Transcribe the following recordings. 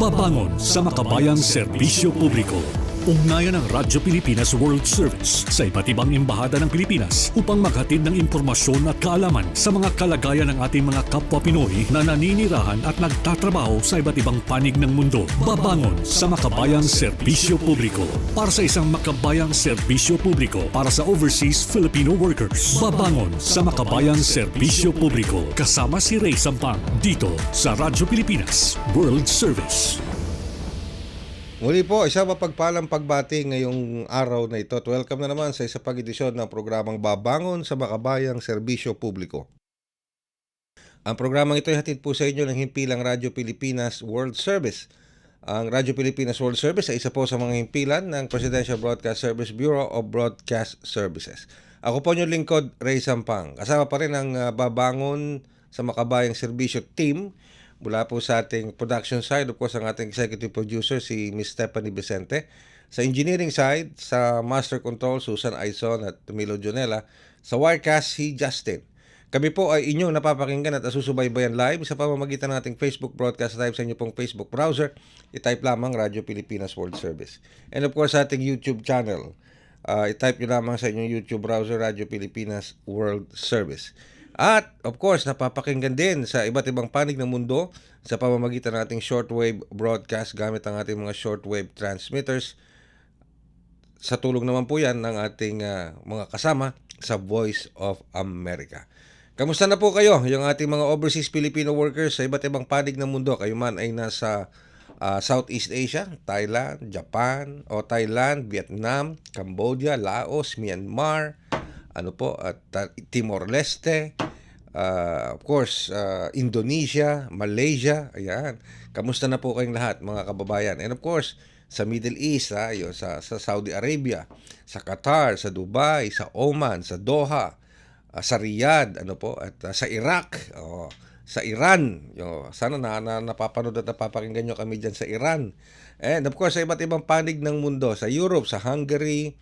Babangon sa makabayang serbisyo publiko. Ugnayan ng Radyo Pilipinas World Service sa iba't ibang embahada ng Pilipinas upang maghatid ng impormasyon at kaalaman sa mga kalagayan ng ating mga kapwa Pinoy na naninirahan at nagtatrabaho sa iba't ibang panig ng mundo. Babangon sa makabayang serbisyo publiko para sa isang makabayang serbisyo publiko para sa overseas Filipino workers. Babangon sa makabayang serbisyo publiko kasama si Ray Sampang dito sa Radyo Pilipinas World Service. Muli po, isang mapagpalang pagbati ngayong araw na ito. Welcome na naman sa isa pang edisyon ng programang Babangon sa Makabayang Serbisyo Publiko. Ang programang ito ay hatid po sa inyo ng himpilang Radyo Pilipinas World Service. Ang Radyo Pilipinas World Service ay isa po sa mga himpilan ng Presidential Broadcast Service Bureau of Broadcast Services. Ako po yung lingkod, Ray Sampang. Kasama pa rin ang Babangon sa Makabayang Serbisyo Team mula po sa ating production side, of course, ang ating executive producer, si Ms. Stephanie Vicente. Sa engineering side, sa Master Control, Susan Aizon at Milo Jonella. Sa Wirecast, si Justin. Kami po ay inyong napapakinggan at nasusubaybayan live sa pamamagitan ng ating Facebook broadcast live sa inyo pong Facebook browser. I-type lamang Radyo Pilipinas World Service. And of course, sa ating YouTube channel, i-type nyo lamang sa inyong YouTube browser, Radyo Pilipinas World Service. At, of course, napapakinggan din sa iba't ibang panig ng mundo sa pamamagitan ng ating shortwave broadcast gamit ang ating mga shortwave transmitters. Sa tulong naman po yan ng ating mga kasama sa Voice of America. Kamusta na po kayo, yung ating mga overseas Filipino workers sa iba't ibang panig ng mundo? Kayo man ay nasa Southeast Asia, Thailand, Japan, Vietnam, Cambodia, Laos, Myanmar, at Timor-Leste, of course, Indonesia, Malaysia, ayan. Kamusta na po kayong lahat, mga kababayan? And of course, sa Middle East, sa Saudi Arabia, sa Qatar, sa Dubai, sa Oman, sa Doha, sa Riyadh, at sa Iraq, sa Iran. Sana napapanood at napapakinggan nyo kami dyan sa Iran. And of course, sa iba't ibang panig ng mundo, sa Europe, sa Hungary,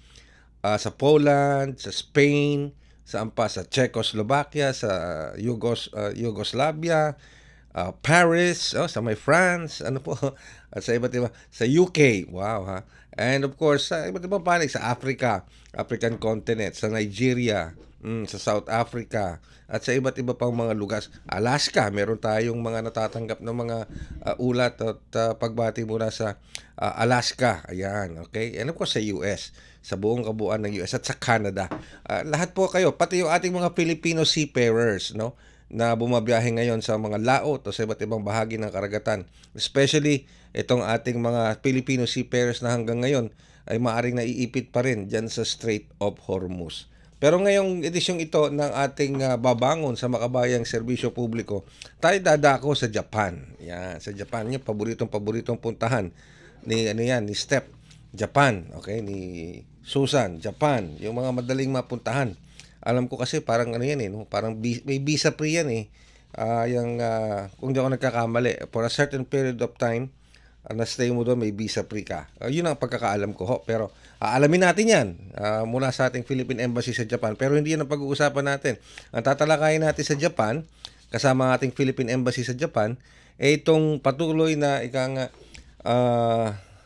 sa Poland, sa Spain, sa Czechoslovakia, sa Yugoslavia, Paris, sa may France, at sa iba't iba, sa UK, wow ha. And of course, sa iba't ibang panig, sa Africa, African continent, sa Nigeria, sa South Africa, at sa iba't iba pang mga lugar. Alaska, meron tayong mga natatanggap ng mga ulat at pagbati mula sa Alaska, ayan, okay? And of course, sa US, sa buong kabuuan ng US at sa Canada. Lahat po kayo, pati yung ating mga Filipino seafarers, na bumabiyahe ngayon sa mga laot o sa iba't ibang bahagi ng karagatan. Especially itong ating mga Filipino seafarers na hanggang ngayon ay maaring naiipit pa rin dyan sa Strait of Hormuz. Pero ngayong edisyong ito ng ating Babangon sa Makabayang Serbisyo Publiko, tayo dadako sa Japan. Yan, sa Japan, yung paboritong puntahan ni Steph, Japan, okay, ni Susan, Japan, yung mga madaling mapuntahan. Alam ko kasi parang parang may visa free yan kung di ako nagkakamali, for a certain period of time, na-stay mo doon, may visa free ka. Yun ang pagkakaalam ko ho. Pero alamin natin yan mula sa ating Philippine Embassy sa Japan. Pero hindi yan ang pag-uusapan natin. Ang tatalakayin natin sa Japan, kasama ang ating Philippine Embassy sa Japan, itong patuloy na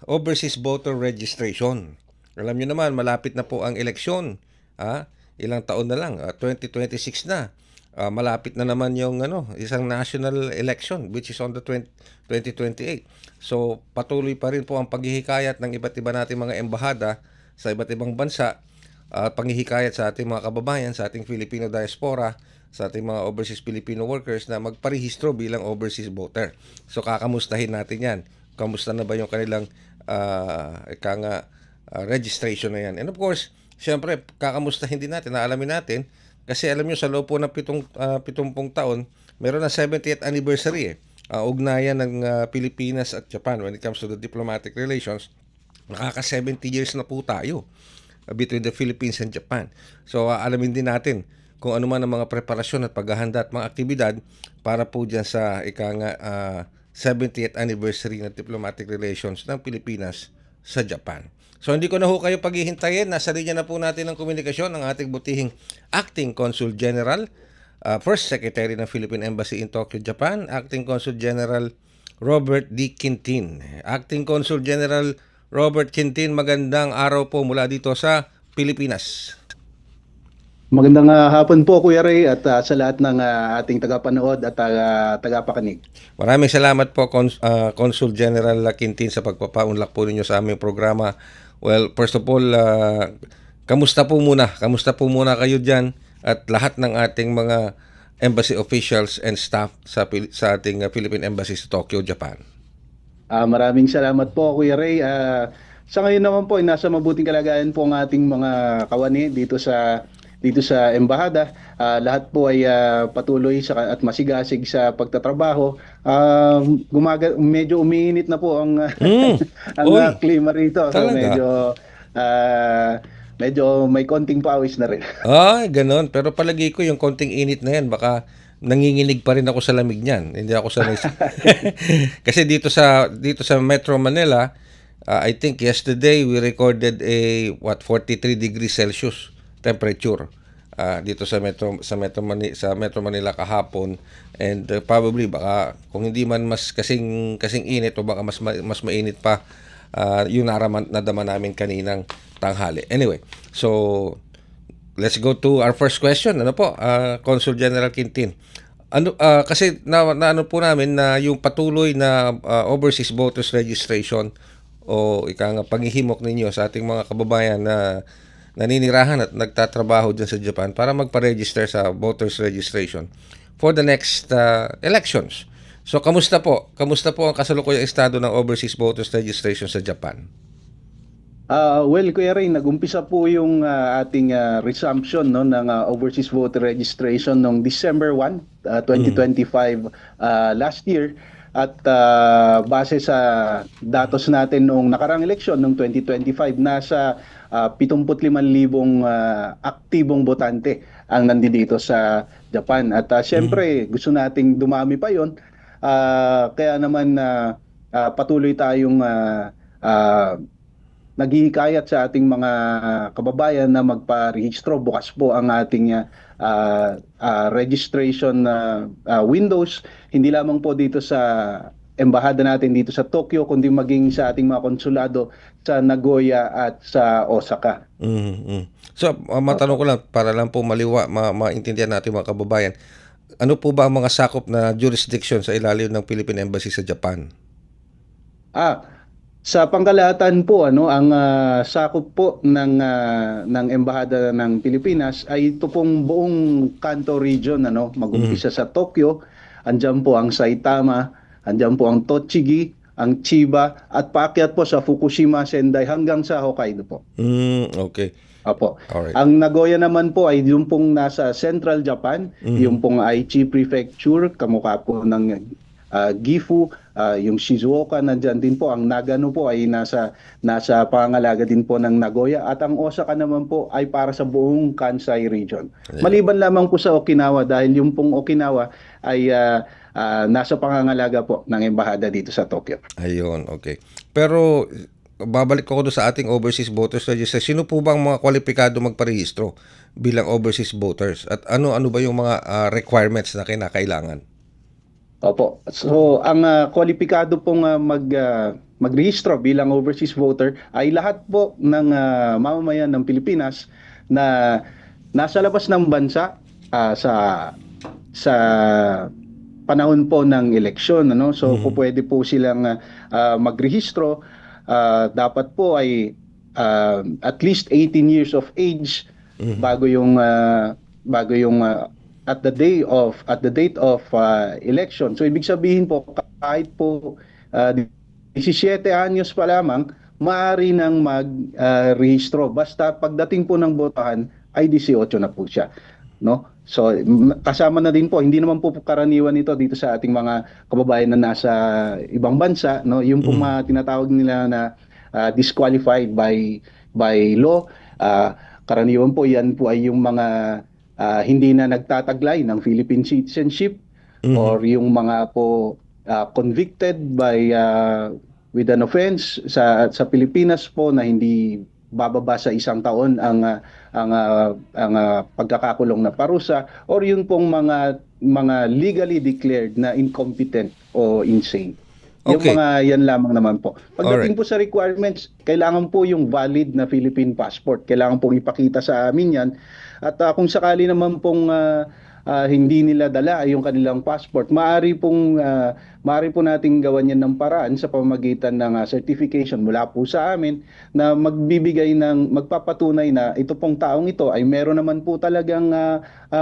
overseas voter registration. Alam nyo naman, malapit na po ang eleksyon. Ilang taon na lang, 2026 na. Malapit na naman yung isang national election which is on the 2028. So patuloy pa rin po ang paghihikayat ng iba't iba nating mga embahada sa iba't ibang bansa at panghihikayat sa ating mga kababayan, sa ating Filipino diaspora, sa ating mga overseas Filipino workers na magparehistro bilang overseas voter. So kakamustahin natin yan. Kamusta na ba yung kanilang registration na yan. And of course, siyempre, kakamustahin din natin, alamin natin, kasi alam nyo, sa loob po ng 70 taon, meron na 70th anniversary ugnayan ng Pilipinas at Japan when it comes to the diplomatic relations. Nakaka 70 years na po tayo between the Philippines and Japan. So, alamin din natin kung ano man ang mga preparasyon at paghahanda at mga aktibidad para po dyan sa 70th anniversary ng diplomatic relations ng Pilipinas sa Japan. So hindi ko na ho kayo paghihintayin. Nasa linya na po natin ng komunikasyon ng ating butihing Acting Consul General, First Secretary ng Philippine Embassy in Tokyo, Japan, Acting Consul General Robert D. Quintin. Acting Consul General Robert Quintin, magandang araw po mula dito sa Pilipinas. Magandang hapon po Kuya Ray at sa lahat ng ating tagapanood at tagapakinig. Maraming salamat po Consul General Quintin sa pagpapaunlak po ninyo sa aming programa. Well, first of all, kamusta po muna? Kamusta po muna kayo diyan at lahat ng ating mga embassy officials and staff sa ating Philippine Embassy sa Tokyo, Japan. Maraming salamat po Kuya Ray. Sa ngayon naman po, nasa mabuting kalagayan po ang ating mga kawani dito sa embahada. Lahat po ay patuloy at masigasig sa pagtatrabaho. Medyo umiinit na po ang ang klima rito. So medyo may konting pawis na rin. Ganon. Pero palagi ko yung konting init na yan, baka nanginginig pa rin ako sa lamig niyan. Hindi ako sanay. Kasi dito sa Metro Manila, I think yesterday we recorded a 43 degrees Celsius temperature dito sa Metro Manila kahapon, and probably baka kung hindi man mas kasing init o baka mas mainit pa yung nadama namin kaninang tanghali. Anyway, so let's go to our first question. Ano po, Consul General Quintin? Kasi ano po namin na yung patuloy na overseas voters registration o paghihimok ninyo sa ating mga kababayan na naninirahan at nagtatrabaho dyan sa Japan para magpa-register sa voters registration for the next elections. So, kamusta po? Kamusta po ang kasalukuyang estado ng overseas voters registration sa Japan? Well, Kuya Ray, nag-umpisa po yung ating resumption ng overseas voter registration noong December 1, 2025 last year. At base sa datos natin noong nakarang eleksyon noong 2025, nasa 75,000 aktibong botante ang nandito sa Japan. At syempre, gusto nating dumami pa yon. Kaya naman patuloy tayong naghihikayat sa ating mga kababayan na magparehistro. Bukas po ang ating registration windows, hindi lamang po dito sa embahada natin dito sa Tokyo, kundi maging sa ating mga konsulado sa Nagoya at sa Osaka. So, matanong ko lang para lang po maintindihan natin mga kababayan, ano po ba ang mga sakop na jurisdiction sa ilalim ng Philippine Embassy sa Japan? Sa pangkalahatan po, ang sakop po ng embahada ng Pilipinas ay ito pong buong Kanto region, mag-umpisa sa Tokyo, andyan po ang Saitama, andyan po ang Tochigi, ang Chiba, at paakyat po sa Fukushima, Sendai hanggang sa Hokkaido po. Okay. Apo. Alright. Ang Nagoya naman po ay yung pong nasa Central Japan, yung pong Aichi Prefecture, kamukha po ng Gifu, yung Shizuoka, nandyan din po. Ang Nagano po ay nasa pangangalaga din po ng Nagoya, at ang Osaka naman po ay para sa buong Kansai region. Maliban lamang po sa Okinawa, dahil yung pong Okinawa ay nasa pangangalaga po ng embahada dito sa Tokyo. Ayun, okay. Pero babalik ako doon sa ating overseas voters register. Sino po bang mga kwalipikado magparehistro bilang overseas voters? At ano ba yung mga requirements na kinakailangan? Opo. So, ang kwalipikado pong magrehistro bilang overseas voter ay lahat po ng mamamayan ng Pilipinas na nasa labas ng bansa sa panahon po ng eleksyon. So, pwede po silang magrehistro. Dapat po ay at least 18 years of age bago yung at the date of election. So ibig sabihin po, kahit po 17 anyos pa lamang, maaari nang mag-rehistro. Basta pagdating po ng botohan ay 18 na po siya. So kasama na din po, hindi naman po karaniwan ito dito sa ating mga kababayan na nasa ibang bansa, yung po mga tinatawag nila na disqualified by law. Karaniwan po yan po ay yung mga hindi na nagtataglay ng Philippine citizenship, or yung mga po convicted with an offense sa Pilipinas po na hindi bababa sa 1 taon ang pagkakakulong na parusa, or yun pong mga legally declared na incompetent o insane. Yung Okay. mga yan lamang naman po. Alright. Pagdating po sa requirements, kailangan po yung valid na Philippine passport. Kailangan pong ipakita sa amin yan. At kung sakali naman pong hindi nila dala yung kanilang passport, maaari po nating gawan yan ng paraan sa pamamagitan ng certification mula po sa amin na magpapatunay na ito pong taong ito ay meron naman po talagang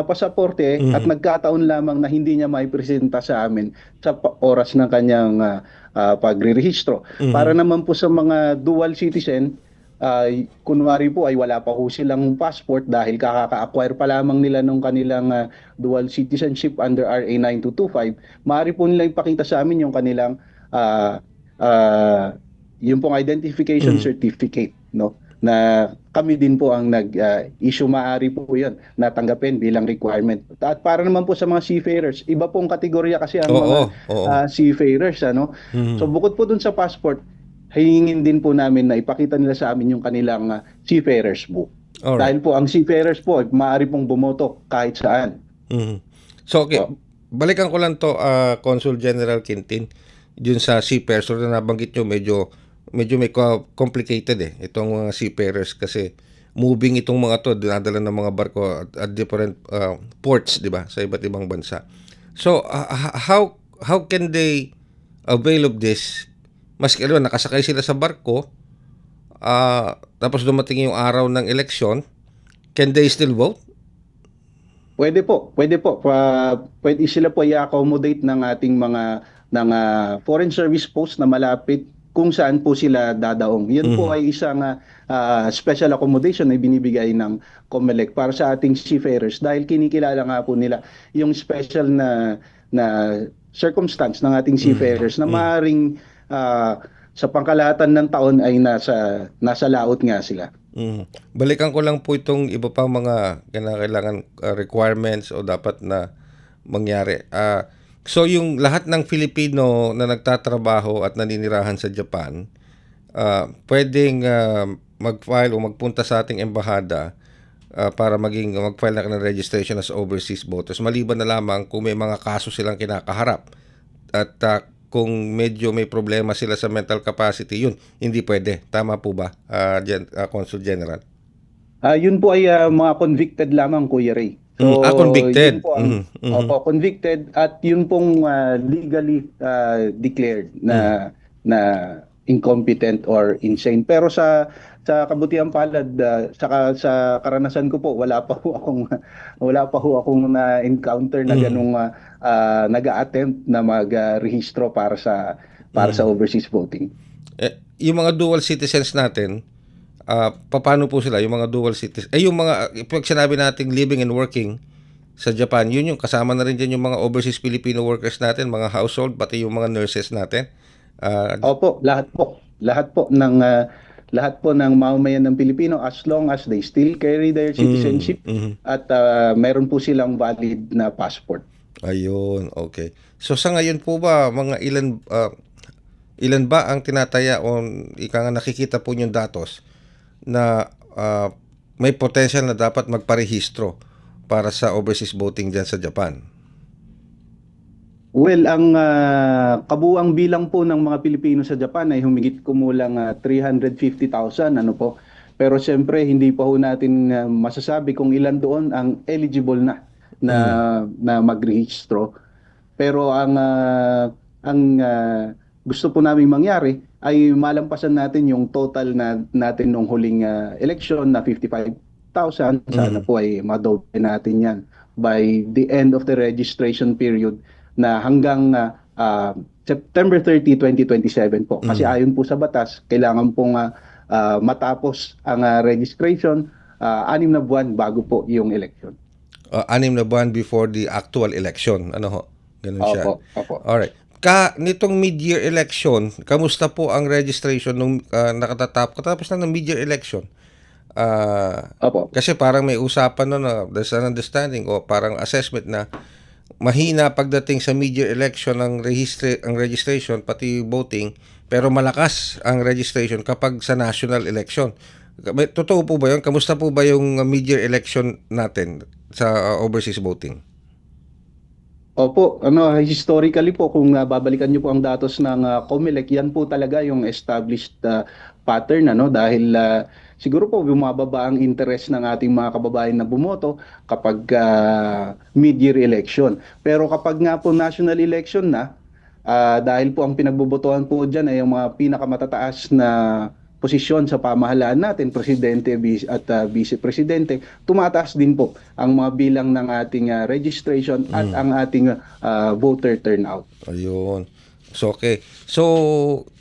pasaporte at nagkataon lamang na hindi niya maipresenta sa amin sa oras ng kanyang pagrerehistro. Para naman po sa mga dual citizen, kunwari po ay wala pa ho silang passport dahil kakaka-acquire pa lamang nila nung kanilang dual citizenship under RA 9225, maaari po nila ipakita sa amin yung kanilang ah, ah, yung pong identification certificate, no? Na kami din po ang nag-issue, maaari po yun natanggapin bilang requirement. At para naman po sa mga seafarers, iba pong kategorya kasi ang mga Oo. seafarers, ano? So bukod po dun sa passport, hihingin din po namin na ipakita nila sa amin yung kanilang seafarers book. Alright. Dahil po ang seafarers po, maaari pong bumoto kahit saan. So, okay. Oh. Balikan ko lang to, Consul General Quintin, dun sa seafarers. So, na nabanggit nyo, medyo may complicated itong mga seafarers kasi moving itong mga to, dinadala ng mga barko at different ports, di ba, sa iba't ibang bansa. So, how can they avail of this? Maski nakasakay sila sa barko, tapos dumating yung araw ng election, can they still vote? Pwede po, pwede po. Pwede sila po i-accommodate ng ating mga foreign service post na malapit kung saan po sila dadaong. Yun po ay isang special accommodation na binibigay ng COMELEC para sa ating seafarers dahil kinikilala nga po nila yung special na circumstance ng ating seafarers na maaaring sa pangkalahatan ng taon ay nasa laot nga sila. Balikan ko lang po itong iba pang mga kailangan requirements o dapat na mangyari. So yung lahat ng Filipino na nagtatrabaho at naninirahan sa Japan, pwedeng mag-file o magpunta sa ating embahada para mag-file na ng registration as overseas voters. Maliban na lamang kung may mga kaso silang kinakaharap at kung medyo may problema sila sa mental capacity, yun, hindi pwede. Tama po ba, Consul General? Yun po ay mga convicted lamang, Kuya Ray. So, convicted. Yun po opo, convicted at yun pong legally declared na incompetent or insane. Pero sa kabutihan palad, sa karanasan ko po, wala pa ho akong na-encounter na ganung nag-attempt na mag-rehistro para sa overseas voting. Yung mga dual citizens natin, paano po sila, yung mga dual citizens? Yung mga, pag sinabi nating living and working sa Japan, yun yung kasama na rin dyan yung mga overseas Filipino workers natin, mga household, pati yung mga nurses natin. Opo, lahat po ng mamamayan ng Pilipino as long as they still carry their citizenship at meron po silang valid na passport. Ayun, okay. So sa ngayon po ba, mga ilan ba ang tinataya o nakikita po yung datos na may potential na dapat magparehistro para sa overseas voting dyan sa Japan? Well, ang kabuang bilang po ng mga Pilipino sa Japan ay humigit kumulang 350,000 ano po. Pero siyempre hindi pa ho natin masasabi kung ilan doon ang eligible na magrehistro. Pero ang gusto po naming mangyari ay malampasan natin yung total natin nung huling election na 55,000. Sana po ay madoble natin yan by the end of the registration period na hanggang September 30, 2027 po. Kasi ayon po sa batas, kailangan pong matapos ang registration 6 na buwan bago po yung election. 6 na buwan before the actual election. Ano ho? Ganun siya. Opo. Alright. Nitong mid-year election, kamusta po ang registration nung katapos lang ng mid-year election? Opo. Kasi parang may usapan na there's an understanding o parang assessment na mahina pagdating sa mid-year election ang registration pati voting, pero malakas ang registration kapag sa national election. Totoo po ba yun? Kamusta po ba yung mid-year election natin sa overseas voting? Opo, historically po kung babalikan niyo po ang datos ng COMELEC, yan po talaga yung established pattern dahil siguro po bumababa ang interest ng ating mga kababayan na bumoto kapag mid-year election. Pero kapag nga po national election na, dahil po ang pinagbobotohan po diyan ay yung mga pinakamatataas na posisyon sa pamahalaan natin, presidente at vice presidente, tumataas din po ang mga bilang ng ating registration at ang ating voter turnout. Ayun. So, okay. So,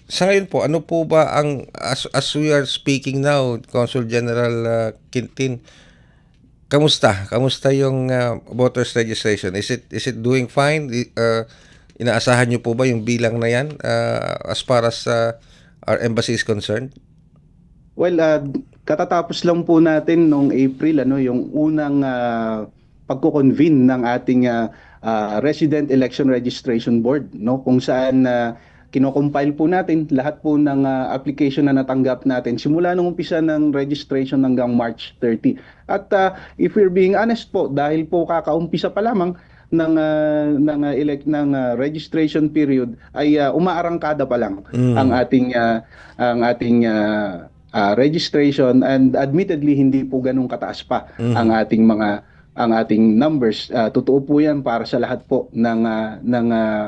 sa ngayon po, ano po ba ang, as we are speaking now, Consul General Quintin, kamusta yung voters registration? Is it doing fine? Inaasahan niyo po ba yung bilang na yan as far as our embassy is concerned? Well, katatapos lang po natin noong April yung unang pagko-convene ng ating Resident Election Registration Board, kung saan kino-compile po natin lahat po ng application na natanggap natin simula nung umpisa ng registration hanggang March 30. At if we're being honest po, dahil po kakaumpisa pa lamang ng registration period ay umaarangkada pa lang ang ating registration, and admittedly hindi po ganun kataas pa ang ating numbers. Totoo po 'yan para sa lahat po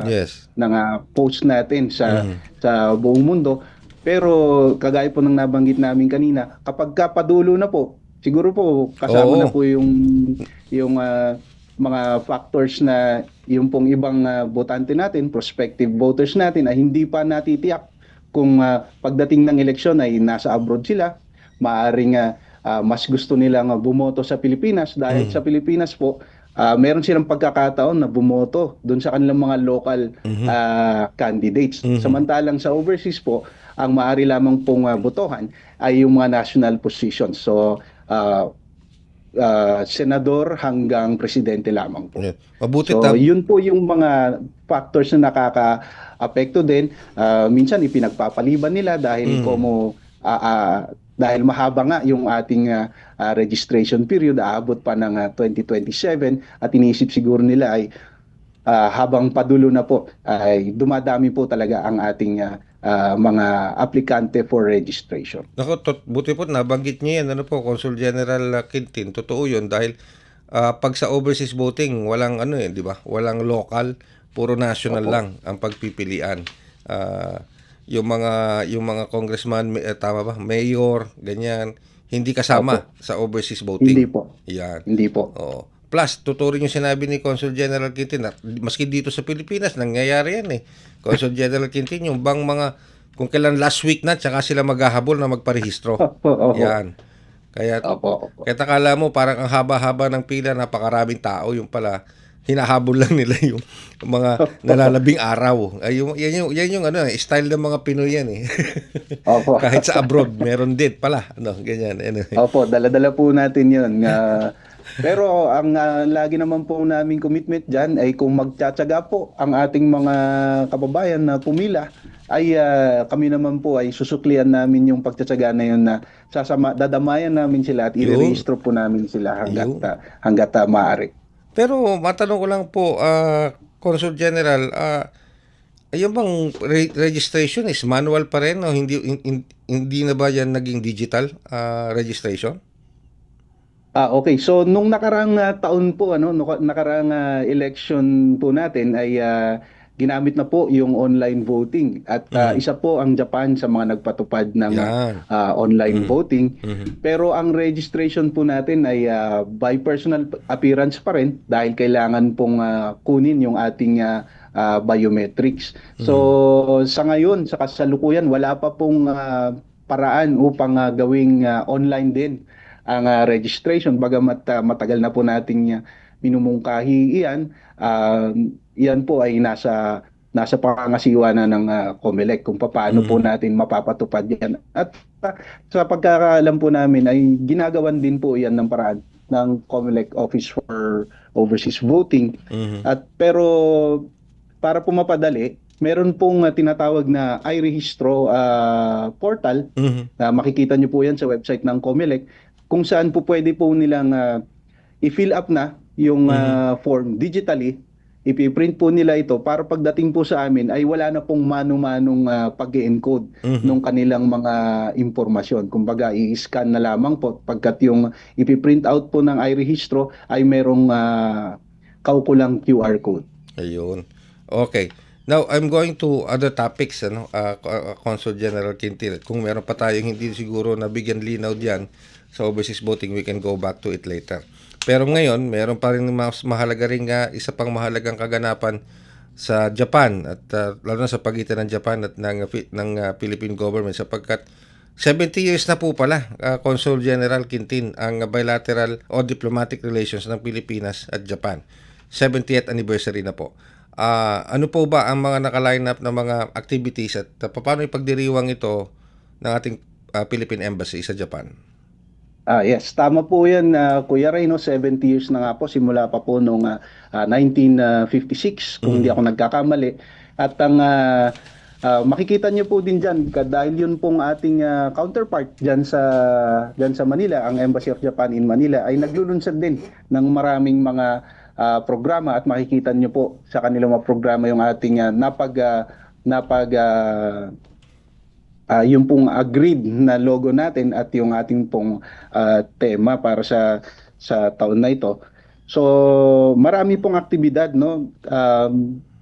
Yes. ng post natin sa buong mundo. Pero kagaya po ng nabanggit namin kanina, kapag padulo na po, siguro po kasama Oo. na po yung mga factors na yung pong ibang botante natin, prospective voters natin ay hindi pa natitiyak kung pagdating ng eleksyon ay nasa abroad sila, maaring mas gusto nilang bumoto sa Pilipinas dahil sa Pilipinas po meron silang pagkakataon na bumoto doon sa kanilang mga local candidates. Samantalang sa overseas po, ang maaari lamang pong botohan ay yung mga national positions. So senador hanggang presidente lamang po. Yeah. Mabuti So, yun po yung mga factors na nakaka-apekto din. Minsan ipinagpapaliban nila dahil dahil mahaba nga yung ating registration period, aabot pa ng 2027, at iniisip siguro nila ay habang padulo na po ay dumadami po talaga ang ating mga aplikante for registration. Nako, buti po nabanggit niyo yan, Consul General Quintin. Totoo 'yun dahil pag sa overseas voting, walang di ba? Walang local, puro national lang ang pagpipilian. Yung mga congressman, tama ba? Mayor, ganyan, hindi kasama sa overseas voting. Hindi po. Yan. Hindi po. Oo. Plus, totoo rin yung sinabi ni Consul General Quintin, maski dito sa Pilipinas, nangyayari yan eh. Consul General Quintin, yung bang kung kailan last week na, tsaka sila maghahabol na magparehistro. Yan. Kaya akala mo, parang ang haba-haba ng pila, napakaraming tao, yung pala, hinahabol lang nila yung mga nalalabing araw. Yan yung style ng mga Pinoy yan eh. Kahit sa abroad, meron din pala. Ganyan. Opo, dala-dala po natin yun. Pero ang lagi naman po naming commitment dyan ay kung magtsatsaga po ang ating mga kababayan na pumila, ay kami naman po ay susuklian namin yung pagtsatsaga na yun na dadamayan namin sila at i-rehistro po namin sila hanggat maaari. Pero matanong ko lang po, Consul General, yung bang registration is manual pa rin o hindi na ba yan naging digital registration? Okay. So nung nakaraang taon po nakaraang election po natin ay ginamit na po yung online voting at isa po ang Japan sa mga nagpatupad ng online voting. Pero ang registration po natin ay by personal appearance pa rin dahil kailangan pong kunin yung ating biometrics. So sa ngayon, sa kasalukuyan, wala pa pong paraan upang gawing online din ang registration, bagamat matagal na po nating minumungkahi iyan. Iyan po ay nasa pangangasiwa na ng COMELEC kung paano po natin mapapatupad yan. At sa pagkakaalam po namin ay ginagawan din po iyan ng paraan ng COMELEC Office for Overseas Voting. Pero para po mapadali, meron pong tinatawag na iRehistro portal. Na makikita nyo po yan sa website ng COMELEC, kung saan po pwede po nilang i-fill up na yung form digitally, ipiprint po nila ito para pagdating po sa amin ay wala na pong mano-manong pag-encode ng kanilang mga impormasyon. Kumbaga, i-scan na lamang po pagkat yung ipiprint out po ng iRehistro ay merong kaukulang QR code. Ayun. Okay. Now, I'm going to other topics, Consul General Quintil. Kung meron pa tayong hindi siguro nabigyan linaw diyan sa overseas voting, we can go back to it later. Pero ngayon, meron pa rin mas mahalaga rin isa pang mahalagang kaganapan sa Japan at lalo na sa pagitan ng Japan at ng Philippine government sapagkat 70 years na po pala, Consul General Quintin, ang bilateral o diplomatic relations ng Pilipinas at Japan. 70th anniversary na po. Ano po ba ang mga naka-line up na mga activities at paano ipagdiriwang ito ng ating Philippine Embassy sa Japan? Yes, tama po yan, Kuya Ray, no? 70 years na nga po, simula pa po noong 1956, kung hindi ako nagkakamali. At ang makikita niyo po din dyan, dahil yun pong ating counterpart dyan sa Manila, ang Embassy of Japan in Manila, ay naglulunsad din ng maraming mga programa at makikita niyo po sa kanilang mga programa yung ating yung pong agreed na logo natin at yung ating pong tema para sa taon na ito. So marami pong aktibidad, no.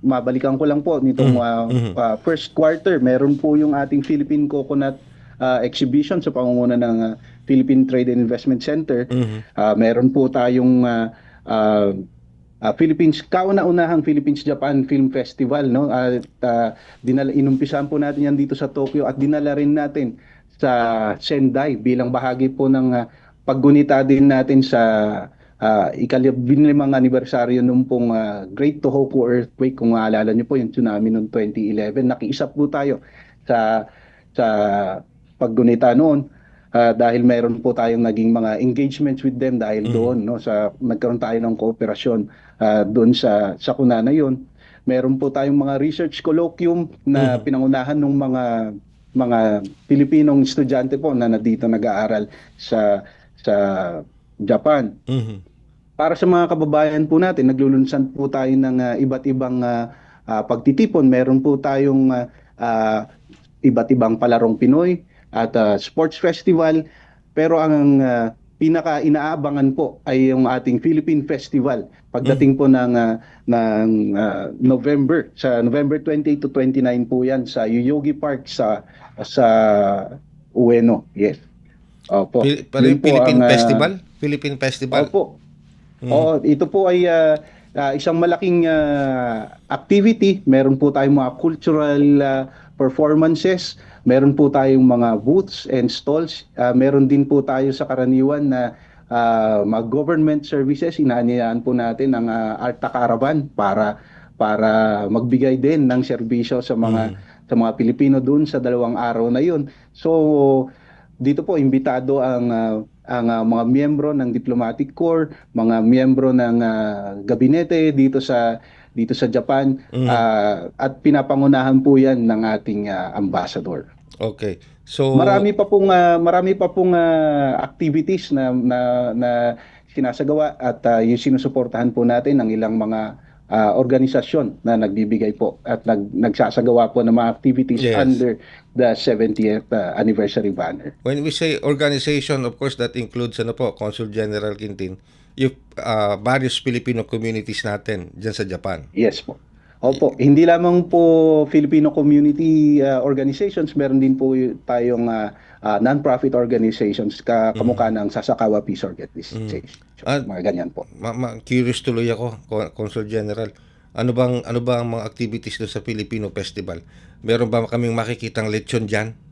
Mabalikan ko lang po nitong first quarter, meron po yung ating Philippine Coconut exhibition sa pangunguna ng Philippine Trade and Investment Center. Meron po tayong kauna-unahang Philippines-Japan Film Festival, no? Inumpisahan po natin yan dito sa Tokyo at dinala rin natin sa Sendai bilang bahagi po ng paggunita din natin sa ika-15 anibersaryo nung pong Great Tohoku earthquake. Kung maalala niyo po yung tsunami noong 2011, nakiisa po tayo sa paggunita noon. Dahil meron po tayong naging mga engagements with them dahil doon, no, nagkaroon tayo ng kooperasyon doon sa sakuna na yun. Meron po tayong mga research colloquium na pinangunahan ng mga Pilipinong estudyante po na nandito nag-aaral sa Japan. Para sa mga kababayan po natin, naglulunsan po tayo ng iba't ibang pagtitipon. Meron po tayong iba't ibang palarong Pinoy at sports festival, pero ang pinaka-inaabangan po ay yung ating Philippine Festival pagdating po ng November, sa November 28 to 29 po yan sa Yoyogi Park sa Ueno. Yes. Opo. Philippine Festival? Philippine Festival? Opo. Ito po ay isang malaking activity. Meron po tayong mga cultural performances. Meron po tayong mga booths and stalls. Meron din po tayo sa karaniwan na mga government services. Inaanyayaan po natin ang Arta Caravan para magbigay din ng serbisyo sa mga Pilipino doon sa 2 araw na yun. So dito po imbitado ang mga miyembro ng Diplomatic Corps, mga miyembro ng gabinete dito sa Japan, at pinapangunahan po 'yan ng ating ambassador. Okay. So marami pa pong activities na sinasagawa at yung sinusuportahan po natin ng ilang mga organisasyon na nagbibigay po at nagsasagawa po ng mga activities under the 70th anniversary banner. When we say organization, of course that includes Consul General Quintin, yung various Filipino communities natin diyan sa Japan. Yes po. Opo, hindi lamang po Filipino community organizations, meron din po tayong non-profit organizations kamukha ng Sasakawa Peace Organization. Mga ganyan po. Curious tuloy ako, Consul General. Ano bang mga activities doon sa Filipino Festival? Meron ba kaming makikitang lechon diyan?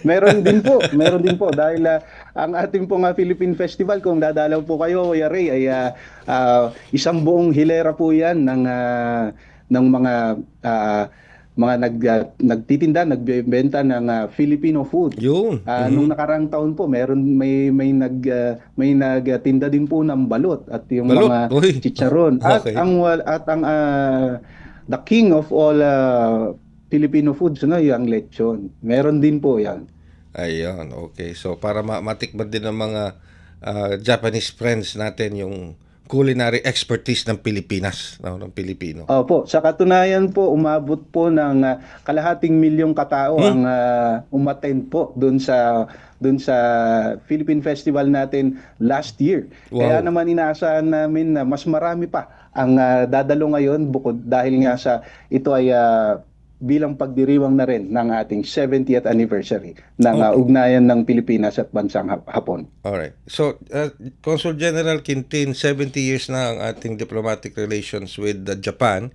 Meron din po dahil ang ating pong Philippine Festival, kung dadalaw po kayo, Kuya Ray, ay isang buong hilera po yan ng mga nagtitinda, nagbebenta ng Filipino food. Yun. Nung nakarang taon po, may nagtinda din po ng balot at yung mga chicharon. Okay. At ang the king of all Filipino foods, yung lechon. Meron din po yan. Ayun, okay. So para matikman din ng mga Japanese friends natin yung culinary expertise ng Pilipinas, no, ng Pilipino. Opo, sa katunayan po, umabot po ng kalahating milyong katao ang umattend po doon sa Philippine Festival natin last year. Wow. Kaya naman inaasahan namin na mas marami pa ang dadalo ngayon bukod dahil nga sa ito ay bilang pagdiriwang na rin ng ating 70th anniversary ng ugnayan ng Pilipinas at bansang Hapon. Alright. So, Consul General Quintin, 70 years na ang ating diplomatic relations with Japan,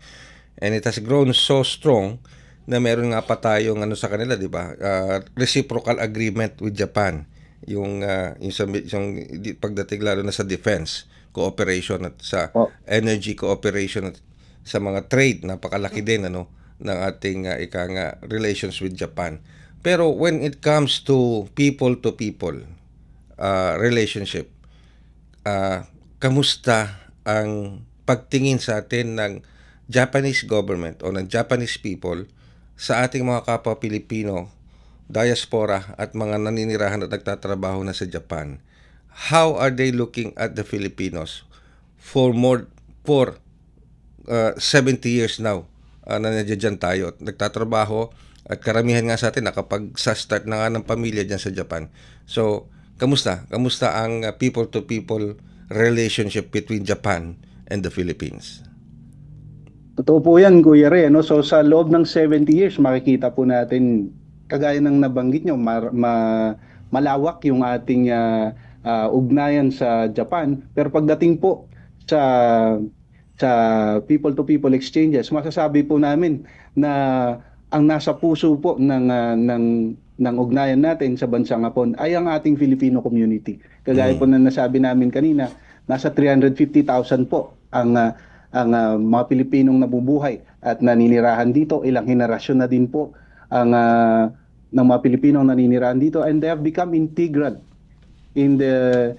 and it has grown so strong na meron nga pa tayong sa kanila, di ba? Reciprocal agreement with Japan. Yung pagdating lalo na sa defense cooperation at sa energy cooperation at sa mga trade, napakalaki din ng ating relations with Japan. Pero when it comes to people relationship, kamusta ang pagtingin sa atin ng Japanese government o ng Japanese people sa ating mga kapwa Pilipino, diaspora at mga naninirahan at nagtatrabaho na sa Japan? How are they looking at the Filipinos for 70 years now? Na nandiyan tayo at nagtatrabaho at karamihan nga sa atin nakapag-start na nga ng pamilya dyan sa Japan. So, kamusta? Kamusta ang people-to-people relationship between Japan and the Philippines? Totoo po yan, Kuya Ray. So sa loob ng 70 years, makikita po natin, kagaya ng nabanggit nyo, malawak yung ating ugnayan sa Japan. Pero pagdating po sa people-to-people exchanges, masasabi po namin na ang nasa puso po ng ugnayan natin sa bansang Hapon ay ang ating Filipino community. Kagaya po na nasabi namin kanina, nasa 350,000 po ang mga Pilipinong nabubuhay at naninirahan dito. Ilang henerasyon na din po ang ng mga Pilipinong naninirahan dito, and they have become integral in the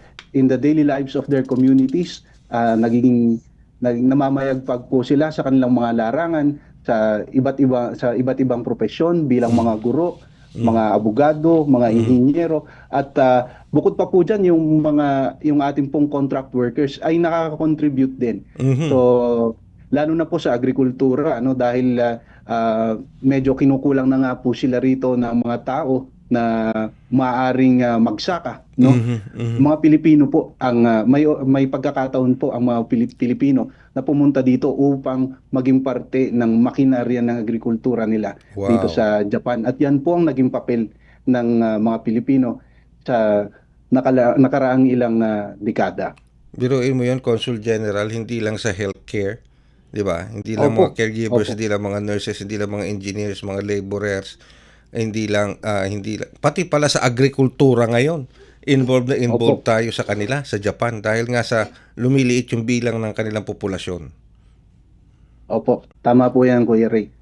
daily lives of their communities. Naging namamayagpag po sila sa kanilang mga larangan sa iba't ibang propesyon bilang mga guro, mga abogado, mga inhinyero, at bukod pa po diyan yung ating pong contract workers ay nakaka-contribute din. So lalo na po sa agrikultura dahil medyo kinukulang na nga po sila rito ng mga tao na maaring magsaka, Mga Pilipino po ang may pagkakataon po ang mga Pilipino na pumunta dito upang maging parte ng makinarya ng agrikultura nila dito sa Japan. At yan po ang naging papel ng mga Pilipino sa nakaraang ilang dekada. Biruin mo yun, Consul General, hindi lang sa healthcare, di ba? Hindi lang mga caregivers, hindi lang mga nurses, hindi lang mga engineers, mga laborers, hindi lang pati pala sa agrikultura ngayon. Involved tayo sa kanila sa Japan dahil nga sa lumiliit yung bilang ng kanilang populasyon. Opo, tama po yan, Kuya Ray.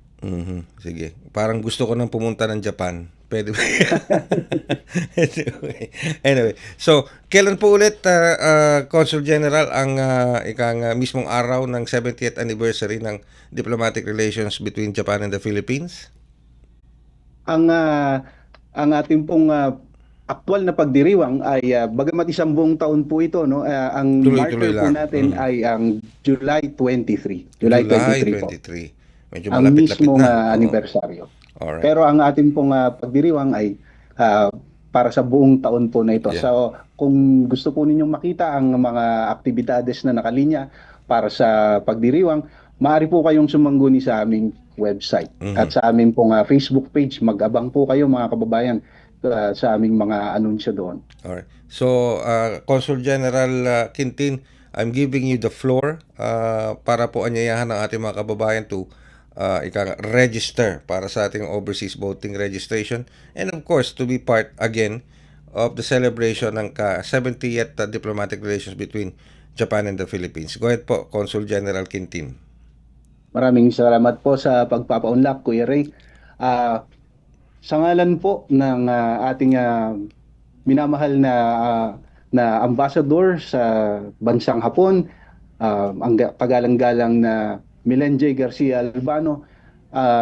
Sige. Parang gusto ko nang pumunta ng Japan. Pwede ba? Anyway, so kailan po ulit Consul General ang mismong araw ng 70th anniversary ng diplomatic relations between Japan and the Philippines? Ang ating pong aktual na pagdiriwang ay bagamat isang buong taon po ito, ang marker po natin ay ang July 23. July 23 po. Medyo ang malapit-lapit mismong na. anibersaryo. Alright. Pero ang ating pong pagdiriwang ay para sa buong taon po na ito. Yeah. So kung gusto po ninyong makita ang mga aktibidades na nakalinya para sa pagdiriwang, maaari po kayong sumangguni sa aming website at sa aming pong Facebook page. Mag-abang po kayo, mga kababayan, sa aming mga anunsyo doon. Alright. So, Consul General Quintin, I'm giving you the floor para po anyayahan ng ating mga kababayan to register para sa ating overseas voting registration, and of course to be part again of the celebration ng 70th diplomatic relations between Japan and the Philippines. Go ahead po, Consul General Quintin. Maraming salamat po sa pagpapaunlak, Kuya Ray. Sa ngalan po ng ating minamahal na ambassador sa bansang Hapon, ang kagalang-galang na Milen J. Garcia Albano,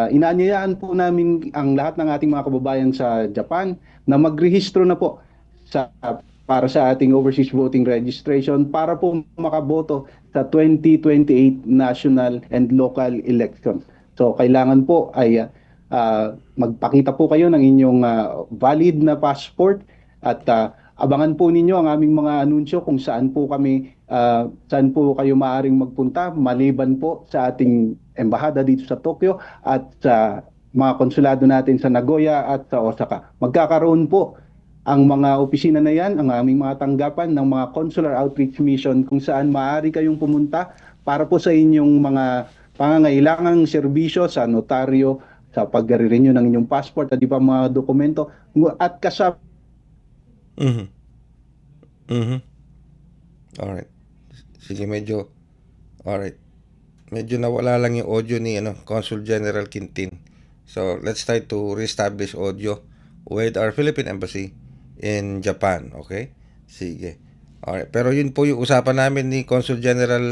inaanyayaan po namin ang lahat ng ating mga kababayan sa Japan na magrehistro na po sa para sa ating overseas voting registration para po makaboto sa 2028 national and local elections. So kailangan po ay magpakita po kayo ng inyong valid na passport at abangan po ninyo ang aming mga anunsyo kung saan po kayo maaaring magpunta maliban po sa ating embahada dito sa Tokyo at sa mga konsulado natin sa Nagoya at sa Osaka. Magkakaroon po ang mga opisina na yan, ang aming mga tanggapan ng mga consular outreach mission kung saan maaari kayong pumunta para po sa inyong mga pangangailangang serbisyo sa notaryo, sa pag-renew ng inyong passport at iba mga dokumento at kasama. Alright. Sige, alright. Medyo nawala lang yung audio ni Consul General Quintin. So, let's try to reestablish audio with our Philippine Embassy in Japan. Okay? Sige. Alright. Pero yun po yung usapan namin ni Consul General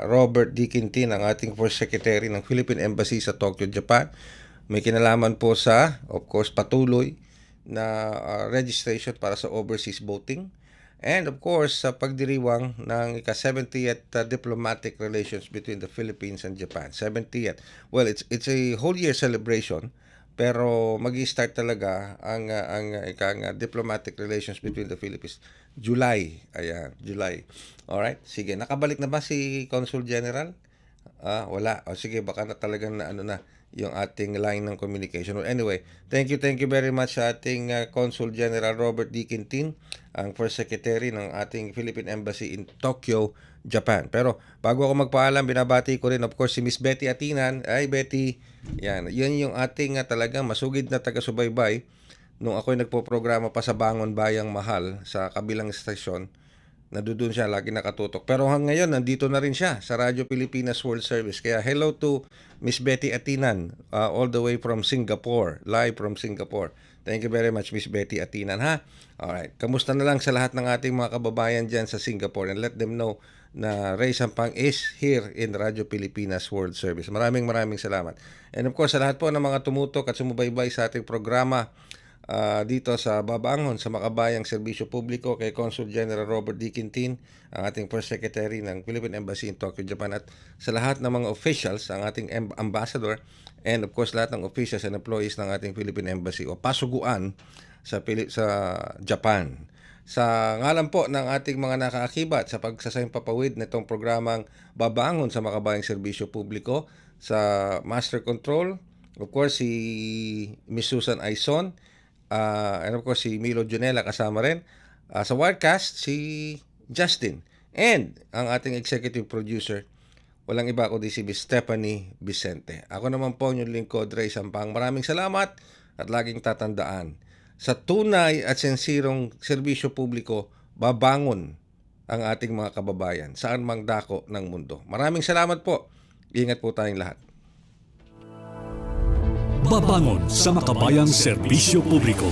Robert D. Quintin, ang ating First Secretary ng Philippine Embassy sa Tokyo, Japan. May kinalaman po sa, of course, patuloy na registration para sa overseas voting. And of course, sa pagdiriwang ng ika-70th diplomatic relations between the Philippines and Japan. 70th. Well, it's a whole year celebration, pero magi-start talaga ang diplomatic relations between the Philippines July. Ayan, July. Alright, sige. Nakabalik na ba si Consul General? Wala. O sige, baka na talagang yung ating line ng communication. Well, anyway, thank you very much sa ating Consul General Robert D. Quintin, ang First Secretary ng ating Philippine Embassy in Tokyo, Japan. Pero bago ako magpaalam, binabati ko rin of course si Miss Betty Atinan. Ay Betty, yan yung ating talagang masugid na taga-subaybay nung ako'y nagpo-programa pa sa Bangon Bayang Mahal sa kabilang estasyon. Nandoon siya, lagi nakatutok. Pero ngayon, nandito na rin siya sa Radyo Pilipinas World Service. Kaya hello to Miss Betty Atinan, all the way from Singapore, live from Singapore. Thank you very much, Miss Betty Atinan, ha? Alright, kamusta na lang sa lahat ng ating mga kababayan dyan sa Singapore and let them know na Ray Sampang is here in Radyo Pilipinas World Service. Maraming salamat. And of course, sa lahat po ng mga tumutok at sumubaybay sa ating programa, dito sa Babangon sa Makabayang Serbisyo Publiko kay Consul General Robert D. Quintin, ang ating First Secretary ng Philippine Embassy in Tokyo, Japan, at sa lahat ng mga officials, ang ating ambassador, and of course lahat ng officials and employees ng ating Philippine Embassy o pasuguan sa Japan. Sa ngalan po ng ating mga nakaakibat sa pagsasaimpapawid nitong programang Babangon sa Makabayang Serbisyo Publiko, sa Master Control, of course si Miss Susan Aison, and of course si Milo Junela kasama rin. Sa Wirecast, si Justin. And ang ating executive producer, walang iba kundi si Miss Stephanie Vicente. Ako naman po yung lingkod, Ray Sampang. Maraming salamat at laging tatandaan. Sa tunay at sensirong serbisyo publiko, babangon ang ating mga kababayan saan mang dako ng mundo. Maraming salamat po. Ingat po tayong lahat. Babangon sa Makabayang Serbisyo Publiko.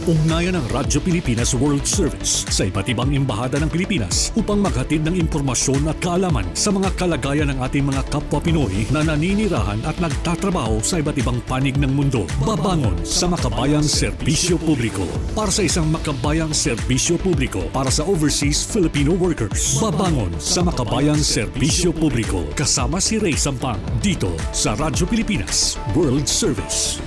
Ugnayan ng Radyo Pilipinas World Service sa iba't ibang embahada ng Pilipinas upang maghatid ng impormasyon at kaalaman sa mga kalagayan ng ating mga kapwa Pinoy na naninirahan at nagtatrabaho sa iba't ibang panig ng mundo. Babangon sa Makabayang Serbisyo Publiko para sa isang Makabayang Serbisyo Publiko para sa overseas Filipino workers. Babangon sa Makabayang Serbisyo Publiko kasama si Ray Sampang dito sa Radyo Pilipinas World Service.